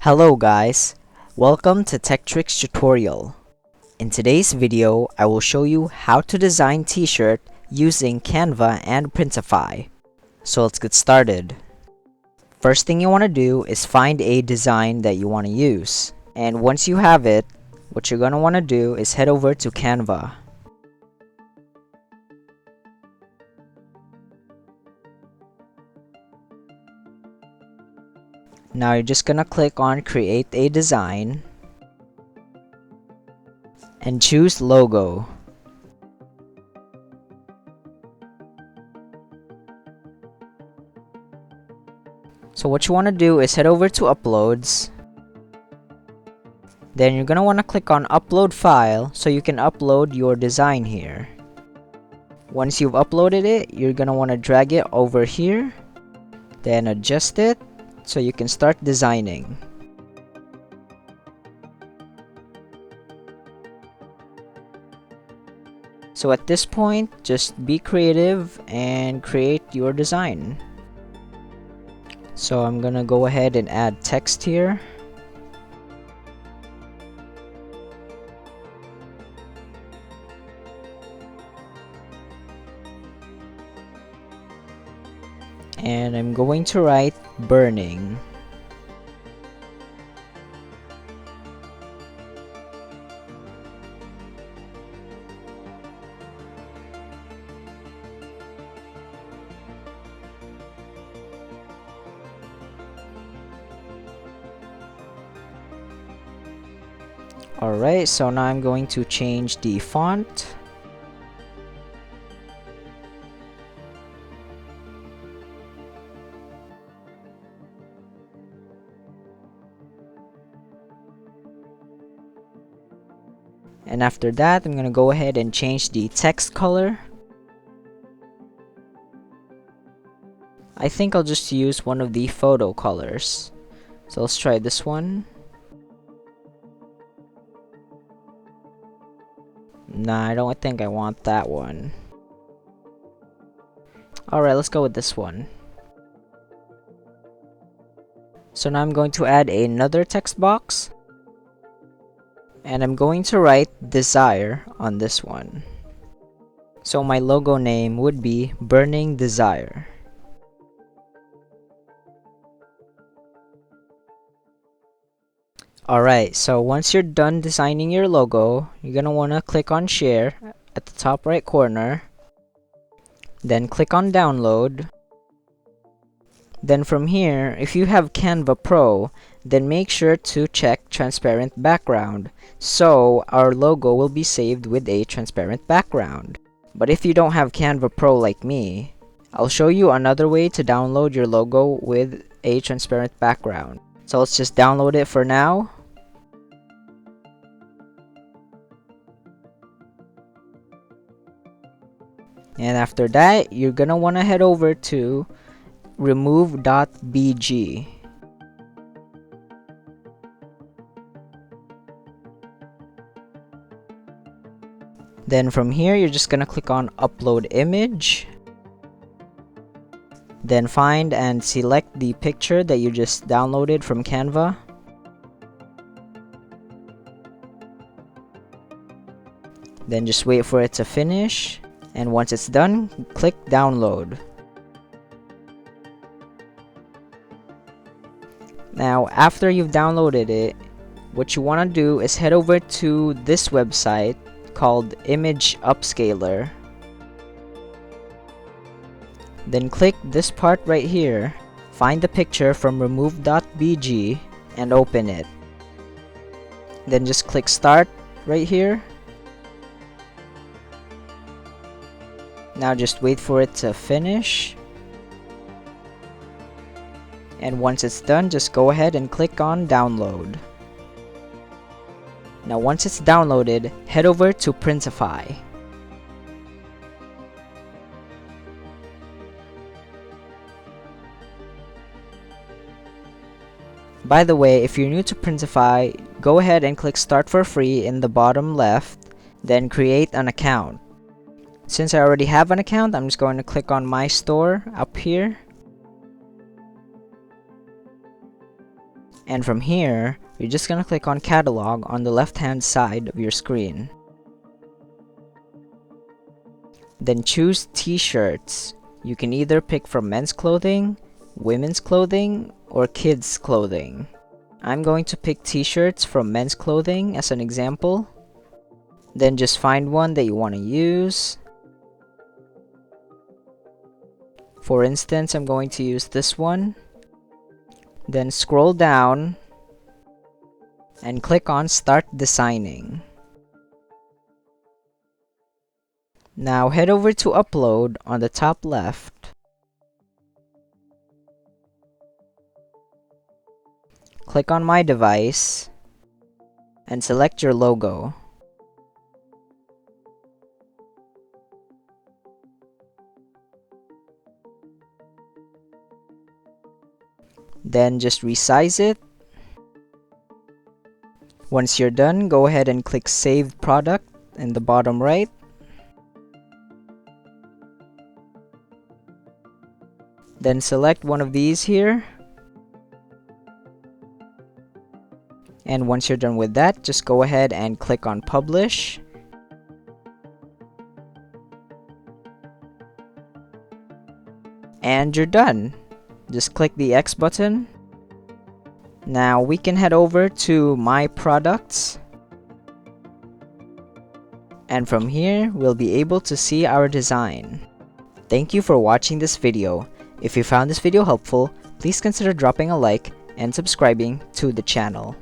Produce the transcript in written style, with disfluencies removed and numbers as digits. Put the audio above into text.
Hello guys, welcome to Tech Tricks tutorial. In today's video, I will show you how to design t-shirt using Canva and Printify. So let's get started. First thing you want to do is find a design that you want to use. And once you have it, what you're going to want to do is head over to Canva. Now you're just gonna click on create a design and choose logo. So what you want to do is head over to uploads. Then you're gonna want to click on upload file so you can upload your design here. Once you've uploaded it, you're gonna want to drag it over here, then adjust it so you can start designing. So at this point, just be creative and create your design. So I'm gonna go ahead and add text here. And I'm going to write burning. Alright, so now I'm going to change the font. And after that, I'm going to go ahead and change the text color. I think I'll just use one of the photo colors. So let's try this one. Nah, I don't think I want that one. Alright, let's go with this one. So now I'm going to add another text box. And I'm going to write desire on this one. So my logo name would be Burning Desire. Alright, so once you're done designing your logo, you're gonna wanna click on share at the top right corner. Then click on download. Then from here, if you have Canva Pro, then make sure to check transparent background, so our logo will be saved with a transparent background. But if you don't have Canva Pro like me, I'll show you another way to download your logo with a transparent background. So let's just download it for now. And after that, you're gonna want to head over to remove.bg. Then from here, you're just gonna click on upload image. Then find and select the picture that you just downloaded from Canva. Then just wait for it to finish. And once it's done, click download. Now, after you've downloaded it, what you want to do is head over to this website called Image Upscaler. Then click this part right here, find the picture from remove.bg and open it. Then just click start right here. Now just wait for it to finish. And once it's done, just go ahead and click on download. Now once it's downloaded, head over to Printify. By the way, if you're new to Printify, go ahead and click start for free in the bottom left, then create an account. Since I already have an account, I'm just going to click on my store up here. And from here, you're just gonna click on catalog on the left hand side of your screen. Then choose t-shirts. You can either pick from men's clothing, women's clothing, or kids clothing. I'm going to pick t-shirts from men's clothing as an example. Then just find one that you want to use. For instance, I'm going to use this one. Then scroll down and click on Start Designing. Now head over to Upload on the top left. Click on My Device and select your logo. Then just resize it. Once you're done, go ahead and click Save Product in the bottom right. Then select one of these here. And once you're done with that, just go ahead and click on Publish. And you're done. Just click the X button. Now we can head over to My Products. And from here, we'll be able to see our design. Thank you for watching this video. If you found this video helpful, please consider dropping a like and subscribing to the channel.